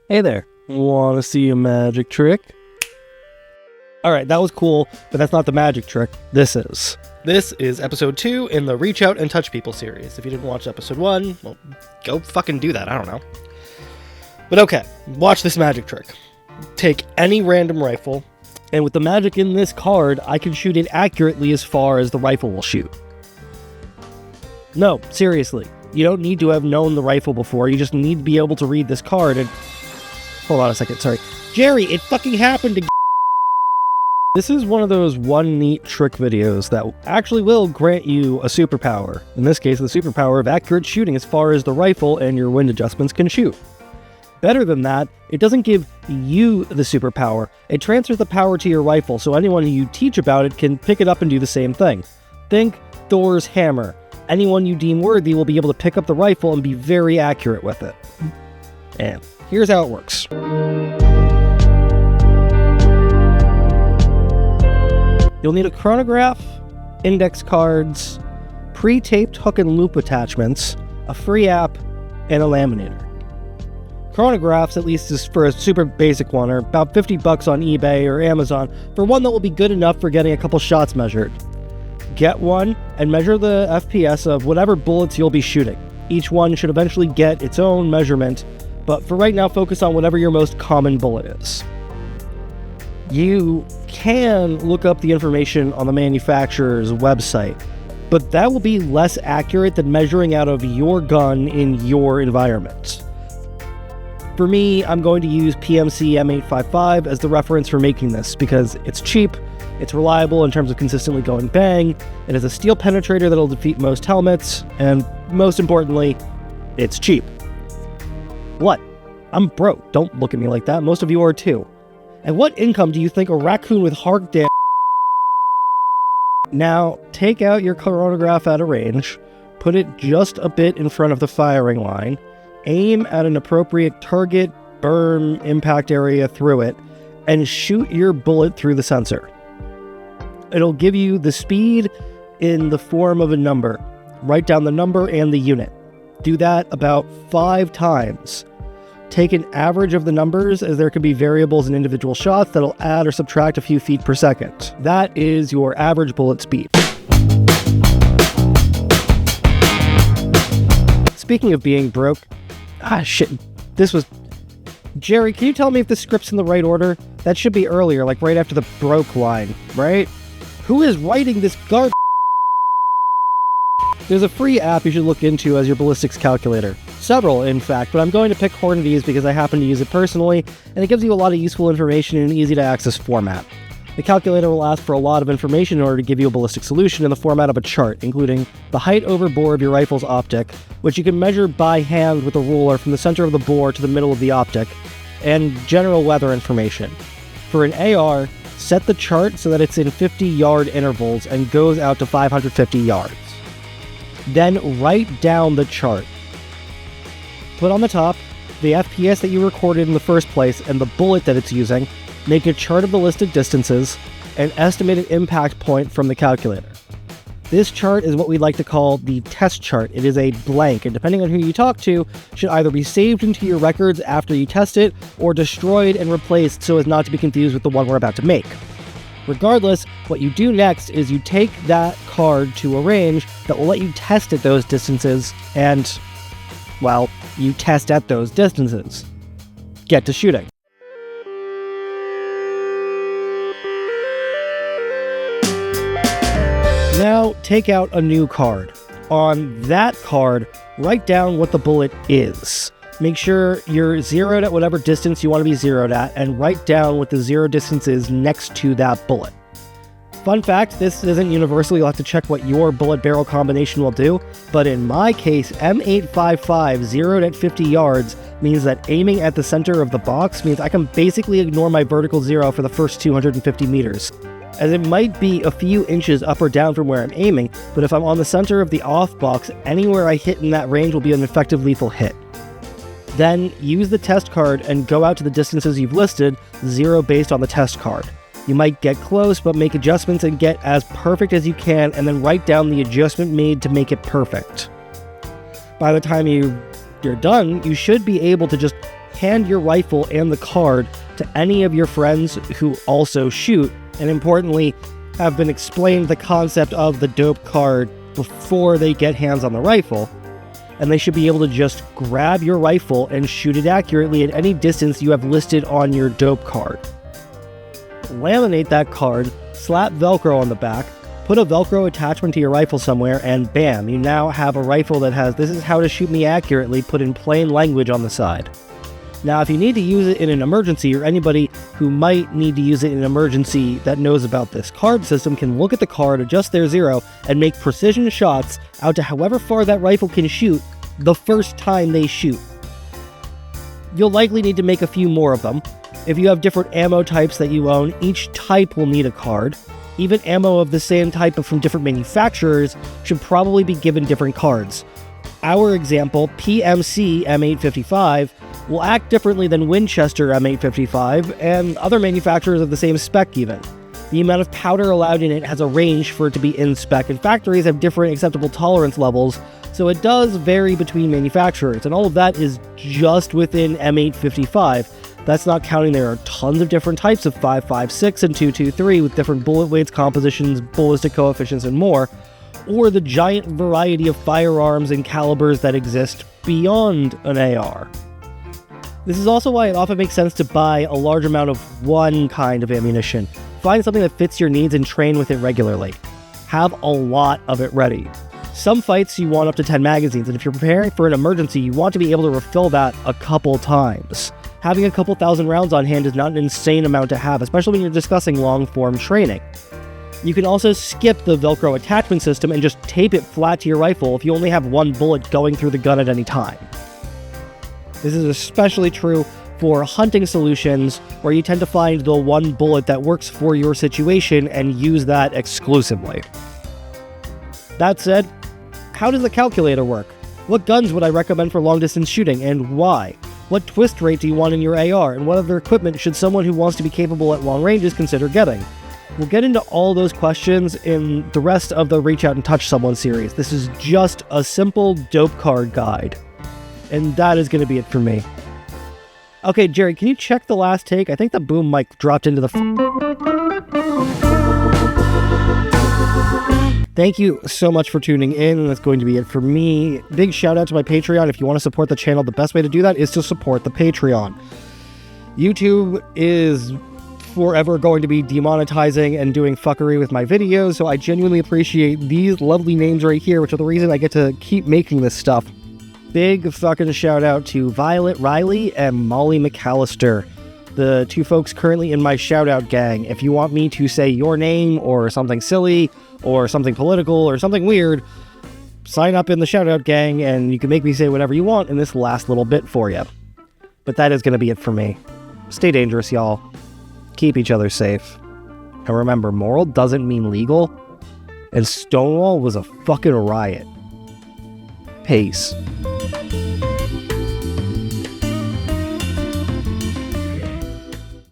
Hey there, wanna see a magic trick? Alright, that was cool, but that's not the magic trick. This is episode 2 in the Reach Out and Touch People series. If you didn't watch episode 1, well, go fucking do that, I don't know. But okay, watch this magic trick. Take any random rifle, and with the magic in this card, I can shoot it accurately as far as the rifle will shoot. No, seriously, you don't need to have known the rifle before, you just need to be able to read this card and... Hold on a second, sorry. Jerry, it fucking happened again! This is one of those one neat trick videos that actually will grant you a superpower. In this case, the superpower of accurate shooting as far as the rifle and your wind adjustments can shoot. Better than that, it doesn't give you the superpower. It transfers the power to your rifle, so anyone who you teach about it can pick it up and do the same thing. Think Thor's hammer. Anyone you deem worthy will be able to pick up the rifle and be very accurate with it. And here's how it works. You'll need a chronograph, index cards, pre-taped hook and loop attachments, a free app, and a laminator. Chronographs, at least is for a super basic one, are about $50 on eBay or Amazon for one that will be good enough for getting a couple shots measured. Get one and measure the FPS of whatever bullets you'll be shooting. Each one should eventually get its own measurement, but for right now focus on whatever your most common bullet is. You can look up the information on the manufacturer's website, but that will be less accurate than measuring out of your gun in your environment. For me, I'm going to use PMC M855 as the reference for making this because it's cheap, it's reliable in terms of consistently going bang, it has a steel penetrator that'll defeat most helmets, and most importantly, it's cheap. What? I'm broke. Don't look at me like that. Most of you are too. And what income do you think a raccoon with hard damn... Now, take out your chronograph at a range, put it just a bit in front of the firing line, aim at an appropriate target, berm, impact area through it, and shoot your bullet through the sensor. It'll give you the speed in the form of a number. Write down the number and the unit. Do that about 5 times. Take an average of the numbers, as there can be variables in individual shots that'll add or subtract a few feet per second. That is your average bullet speed. Speaking of being broke... Jerry, can you tell me if the script's in the right order? That should be earlier, like right after the broke line, right? Who is writing this garbage? There's a free app you should look into as your ballistics calculator. Several, in fact, but I'm going to pick Hornady's because I happen to use it personally, and it gives you a lot of useful information in an easy-to-access format. The calculator will ask for a lot of information in order to give you a ballistic solution in the format of a chart, including the height over bore of your rifle's optic, which you can measure by hand with a ruler from the center of the bore to the middle of the optic, and general weather information. For an AR, set the chart so that it's in 50-yard intervals and goes out to 550 yards. Then write down the chart. Put on the top the FPS that you recorded in the first place and the bullet that it's using, make a chart of the listed distances, and estimate an impact point from the calculator. This chart is what we like to call the test chart. It is a blank, and depending on who you talk to, should either be saved into your records after you test it, or destroyed and replaced so as not to be confused with the one we're about to make. Regardless, what you do next is you take that card to a range that will let you test at those distances, and, well, you test at those distances. Get to shooting. Now, take out a new card. On that card, write down what the bullet is. Make sure you're zeroed at whatever distance you want to be zeroed at, and write down what the zero distance is next to that bullet. Fun fact, this isn't universal, you'll have to check what your bullet barrel combination will do, but in my case, M855 zeroed at 50 yards means that aiming at the center of the box means I can basically ignore my vertical zero for the first 250 meters. As it might be a few inches up or down from where I'm aiming, but if I'm on the center of the off box, anywhere I hit in that range will be an effective lethal hit. Then use the test card and go out to the distances you've listed, zero based on the test card. You might get close, but make adjustments and get as perfect as you can, and then write down the adjustment made to make it perfect. By the time you're done, you should be able to just hand your rifle and the card to any of your friends who also shoot, and importantly, have been explained the concept of the dope card before they get hands on the rifle, and they should be able to just grab your rifle and shoot it accurately at any distance you have listed on your dope card. Laminate that card, slap Velcro on the back, put a Velcro attachment to your rifle somewhere, and bam, you now have a rifle that has "this is how to shoot me accurately" put in plain language on the side. Now, if you need to use it in an emergency, or anybody who might need to use it in an emergency that knows about this card system can look at the card, adjust their zero, and make precision shots out to however far that rifle can shoot the first time they shoot. You'll likely need to make a few more of them. If you have different ammo types that you own, each type will need a card. Even ammo of the same type but from different manufacturers should probably be given different cards. Our example, PMC M855, will act differently than Winchester M855 and other manufacturers of the same spec even. The amount of powder allowed in it has a range for it to be in spec, and factories have different acceptable tolerance levels, so it does vary between manufacturers, and all of that is just within M855. That's not counting there are tons of different types of 5.56 and 2.23 with different bullet weights, compositions, ballistic coefficients, and more, or the giant variety of firearms and calibers that exist beyond an AR. This is also why it often makes sense to buy a large amount of one kind of ammunition. Find something that fits your needs and train with it regularly. Have a lot of it ready. Some fights you want up to 10 magazines, and if you're preparing for an emergency, you want to be able to refill that a couple times. Having a couple thousand rounds on hand is not an insane amount to have, especially when you're discussing long-form training. You can also skip the Velcro attachment system and just tape it flat to your rifle if you only have one bullet going through the gun at any time. This is especially true for hunting solutions, where you tend to find the one bullet that works for your situation and use that exclusively. That said, how does the calculator work? What guns would I recommend for long-distance shooting, and why? What twist rate do you want in your AR, and what other equipment should someone who wants to be capable at long ranges consider getting? We'll get into all those questions in the rest of the Reach Out and Touch Someone series. This is just a simple dope card guide. And that is going to be it for me. Okay, Jerry, can you check the last take? I think the boom mic dropped into the... Thank you so much for tuning in, and that's going to be it for me. Big shout out to my Patreon. If you want to support the channel, the best way to do that is to support the Patreon. YouTube is forever going to be demonetizing and doing fuckery with my videos, so I genuinely appreciate these lovely names right here, which are the reason I get to keep making this stuff. Big fucking shout out to Violet Riley and Molly McAllister, the two folks currently in my shout out gang. If you want me to say your name or something silly or something political or something weird, sign up in the shout out gang and you can make me say whatever you want in this last little bit for you. But that is going to be it for me. Stay dangerous, y'all. Keep each other safe. And remember, moral doesn't mean legal, and Stonewall was a fucking riot. Peace.